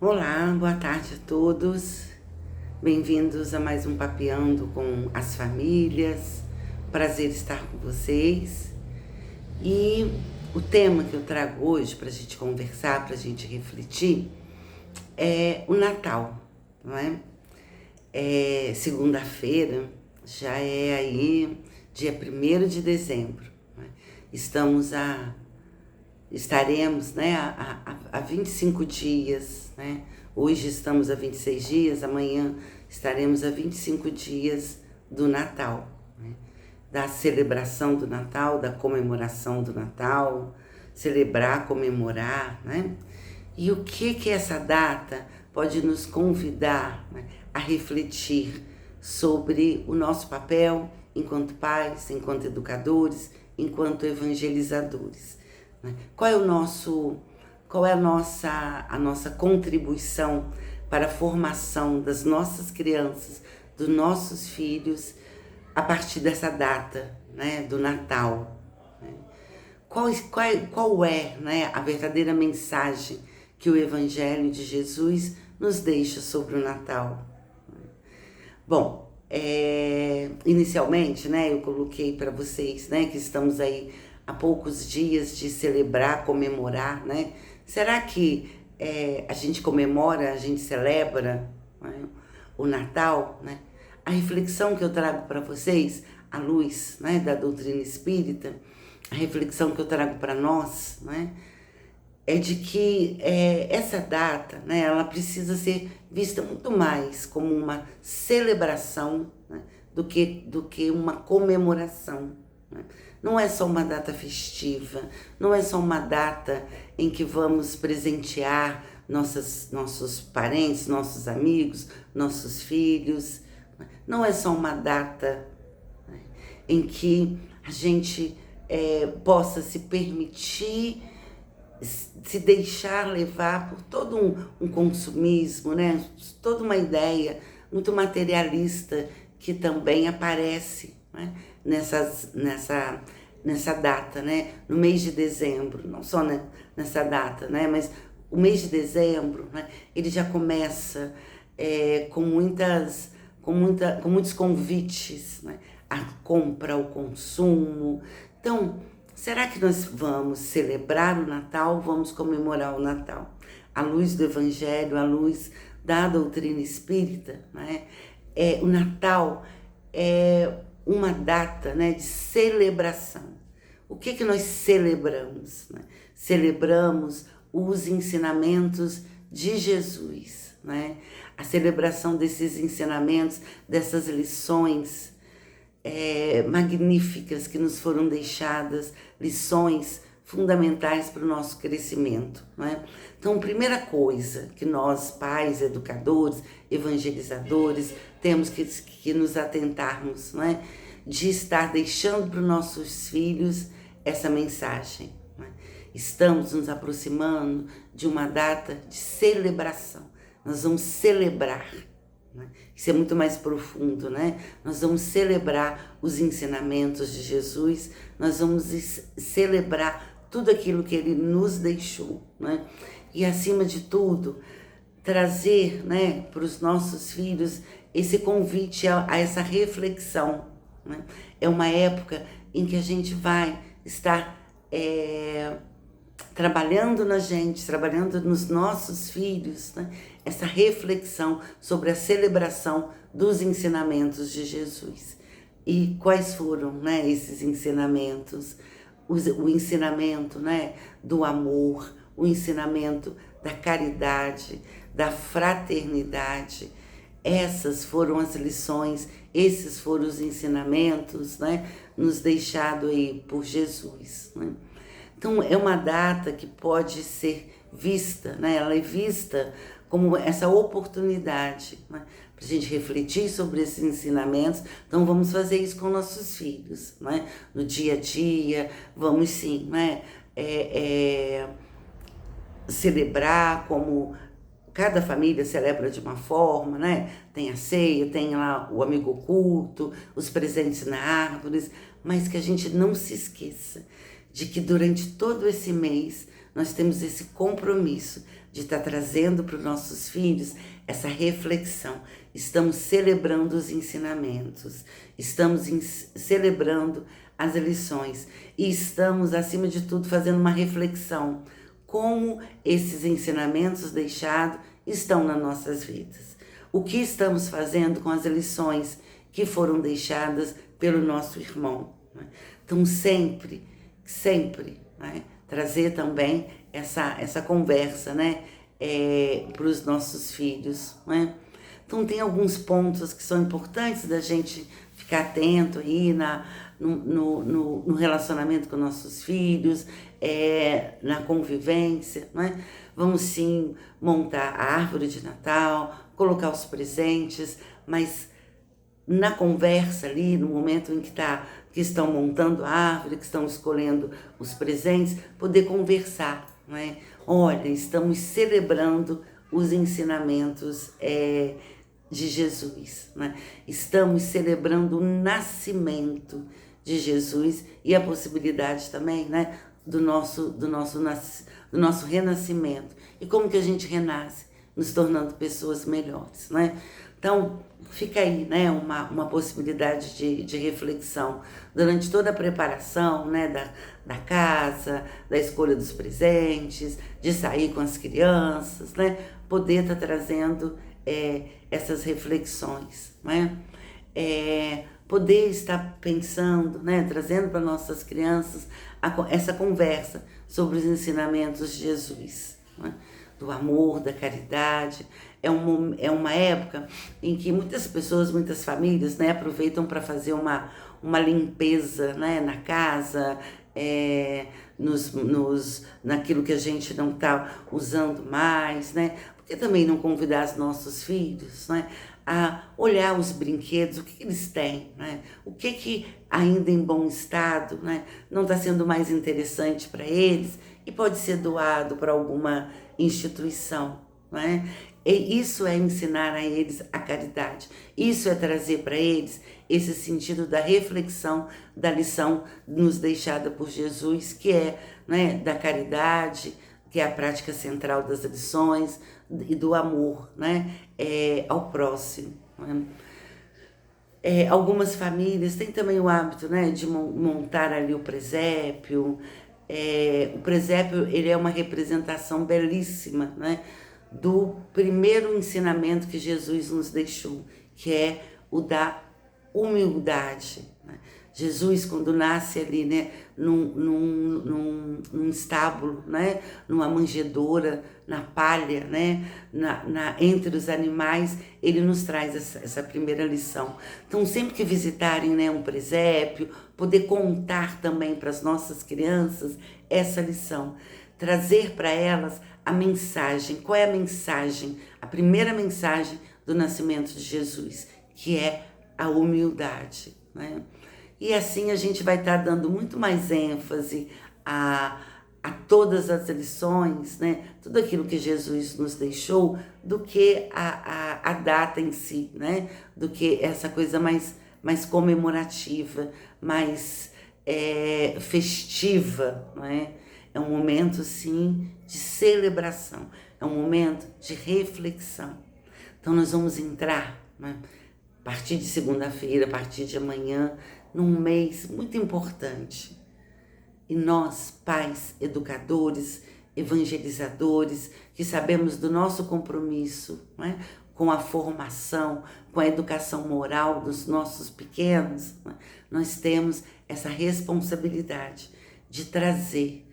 Olá, boa tarde a todos. Bem-vindos a mais um Papeando com as Famílias. Prazer estar com vocês. E o tema que eu trago hoje para a gente conversar, para a gente refletir, é o Natal, não é? Segunda-feira, já é aí dia 1º de dezembro. Não é? Estaremos, né, há 25 dias, né? Hoje estamos a 26 dias, amanhã estaremos a 25 dias do Natal, né? Da celebração do Natal, da comemoração do Natal, celebrar, comemorar, né? E o que essa data pode nos convidar, né, a refletir sobre o nosso papel enquanto pais, enquanto educadores, enquanto evangelizadores. Qual é a nossa contribuição para a formação das nossas crianças, dos nossos filhos, a partir dessa data, né, do Natal? Né? Qual é, né, a verdadeira mensagem que o Evangelho de Jesus nos deixa sobre o Natal? Bom, inicialmente, né, eu coloquei para vocês, né, que estamos aí há poucos dias de celebrar, comemorar, né? Será que a gente comemora, a gente celebra, né, o Natal, né? A reflexão que eu trago para vocês, à luz, né, da doutrina espírita, a reflexão que eu trago para nós, né, é de que essa data, né, ela precisa ser vista muito mais como uma celebração, né, do que uma comemoração. Né? Não é só uma data festiva, não é só uma data em que vamos presentear nossos parentes, nossos amigos, nossos filhos. Não é só uma data, né, em que a gente possa se permitir se deixar levar por todo um consumismo, né? Toda uma ideia muito materialista que também aparece, né, nessa data, né? No mês de dezembro, não só nessa data, né? Mas o mês de dezembro, né, ele já começa com muitos convites, né, à compra, ao consumo. Então, será que nós vamos celebrar o Natal, vamos comemorar o Natal? À luz do Evangelho, à luz da doutrina espírita, né? O Natal é uma data, né, de celebração. O que nós celebramos? Né? Celebramos os ensinamentos de Jesus, né? A celebração desses ensinamentos, dessas lições magníficas que nos foram deixadas, lições fundamentais para o nosso crescimento, né? Então, primeira coisa que nós, pais, educadores, evangelizadores, temos que nos atentarmos, né? De estar deixando para os nossos filhos essa mensagem, né? Estamos nos aproximando de uma data de celebração. Nós vamos celebrar, né? Isso é muito mais profundo, né? Nós vamos celebrar os ensinamentos de Jesus, nós vamos celebrar tudo aquilo que ele nos deixou, né? E acima de tudo, trazer, né, para os nossos filhos esse convite a essa reflexão, né? É uma época em que a gente vai estar trabalhando na gente, trabalhando nos nossos filhos, né? Essa reflexão sobre a celebração dos ensinamentos de Jesus. E quais foram, né, esses ensinamentos? O ensinamento, né, do amor, o ensinamento da caridade, da fraternidade. Essas foram as lições, esses foram os ensinamentos, né, nos deixados aí por Jesus, né? Então, é uma data que pode ser vista, né? Ela é vista como essa oportunidade, né, para a gente refletir sobre esses ensinamentos. Então, vamos fazer isso com nossos filhos, né? No dia a dia, vamos sim, né, celebrar como cada família celebra de uma forma, né? Tem a ceia, tem lá o amigo oculto, os presentes na árvore, mas que a gente não se esqueça de que durante todo esse mês nós temos esse compromisso de estar trazendo para os nossos filhos essa reflexão. Estamos celebrando os ensinamentos, estamos celebrando as lições e estamos, acima de tudo, fazendo uma reflexão. Como esses ensinamentos deixados estão nas nossas vidas. O que estamos fazendo com as lições que foram deixadas pelo nosso irmão. Né? Então, sempre, né? Trazer também essa conversa, né? Para os nossos filhos. Né? Então, tem alguns pontos que são importantes da gente ficar atento aí no relacionamento com nossos filhos, na convivência, né? Vamos sim montar a árvore de Natal, colocar os presentes, mas na conversa ali, no momento em que estão montando a árvore, que estão escolhendo os presentes, poder conversar, né? Olha, estamos celebrando os ensinamentos de Jesus, né? Estamos celebrando o nascimento de Jesus e a possibilidade também, né, do nosso renascimento. E como que a gente renasce? Nos tornando pessoas melhores, né? Então, fica aí, né, uma possibilidade de reflexão durante toda a preparação, né, da casa, da escolha dos presentes, de sair com as crianças, né? Poder estar trazendo essas reflexões, né? Poder estar pensando, né, trazendo para nossas crianças essa conversa sobre os ensinamentos de Jesus, né? Do amor, da caridade. É uma época em que muitas pessoas, muitas famílias, né, aproveitam para fazer uma limpeza, né, na casa, naquilo que a gente não está usando mais, né? Por que também não convidar os nossos filhos, né, a olhar os brinquedos, o que eles têm, né? O que ainda em bom estado, né, não está sendo mais interessante para eles e pode ser doado para alguma instituição, né? E isso é ensinar a eles a caridade. Isso é trazer para eles esse sentido da reflexão da lição nos deixada por Jesus, que é, né, da caridade, que é a prática central das lições, e do amor, né, ao próximo. Né? Algumas famílias têm também o hábito, né, de montar ali o presépio. O presépio, ele é uma representação belíssima, né, do primeiro ensinamento que Jesus nos deixou, que é o da humildade. Né? Jesus, quando nasce ali, né, num estábulo, né, numa manjedoura, na palha, né, entre os animais, ele nos traz essa primeira lição. Então, sempre que visitarem, né, um presépio, poder contar também para as nossas crianças essa lição, trazer para elas a mensagem. Qual é a mensagem? A primeira mensagem do nascimento de Jesus, que é a humildade, né? E assim a gente vai estar dando muito mais ênfase a todas as lições, né? Tudo aquilo que Jesus nos deixou, do que a data em si, né? Do que essa coisa mais comemorativa, mais festiva, né? É um momento, sim, de celebração, é um momento de reflexão. Então nós vamos entrar, né, a partir de segunda-feira, a partir de amanhã, num mês muito importante. E nós, pais, educadores, evangelizadores, que sabemos do nosso compromisso, né, com a formação, com a educação moral dos nossos pequenos, né, nós temos essa responsabilidade de trazer,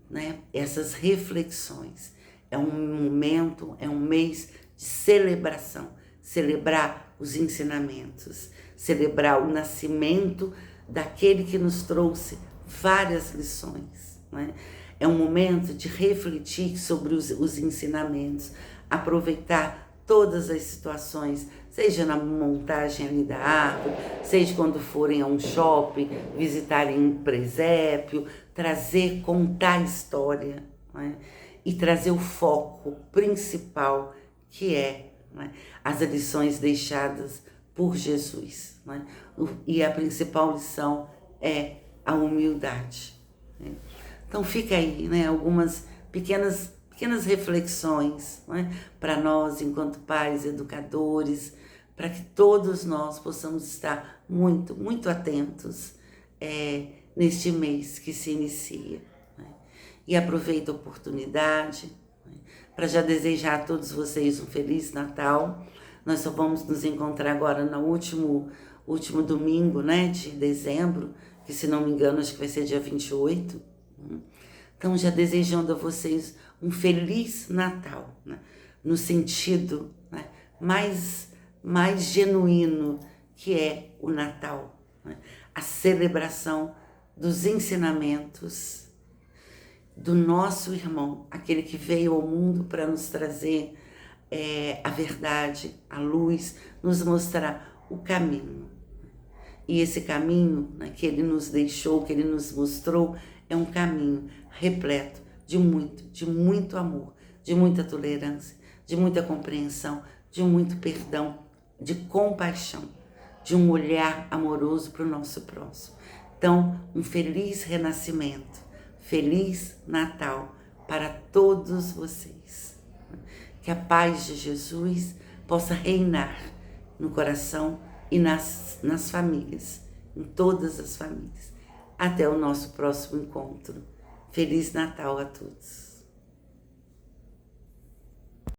né, essas reflexões. É um momento, é um mês de celebração, celebrar os ensinamentos, celebrar o nascimento daquele que nos trouxe várias lições, né? É um momento de refletir sobre os ensinamentos, aproveitar todas as situações, seja na montagem ali da árvore, seja quando forem a um shopping, visitarem um presépio, contar a história, né? E trazer o foco principal, que é, né, as lições deixadas por Jesus, né? E a principal lição é a humildade, né? Então fica aí, né, algumas pequenas reflexões, né? Para nós, enquanto pais, educadores, para que todos nós possamos estar muito, muito atentos neste mês que se inicia. Né? E aproveito a oportunidade, né, para já desejar a todos vocês um Feliz Natal. Nós só vamos nos encontrar agora no último domingo, né, de dezembro, que se não me engano acho que vai ser dia 28. Então já desejando a vocês um Feliz Natal, né, no sentido, né, mais genuíno que é o Natal, né, a celebração dos ensinamentos do nosso irmão, aquele que veio ao mundo para nos trazer a verdade, a luz, nos mostrar o caminho. E esse caminho, né, que ele nos deixou, que ele nos mostrou, é um caminho repleto de muito amor, de muita tolerância, de muita compreensão, de muito perdão, de compaixão, de um olhar amoroso para o nosso próximo. Então, um feliz renascimento, feliz Natal para todos vocês. Que a paz de Jesus possa reinar no coração e nas famílias, em todas as famílias. Até o nosso próximo encontro. Feliz Natal a todos.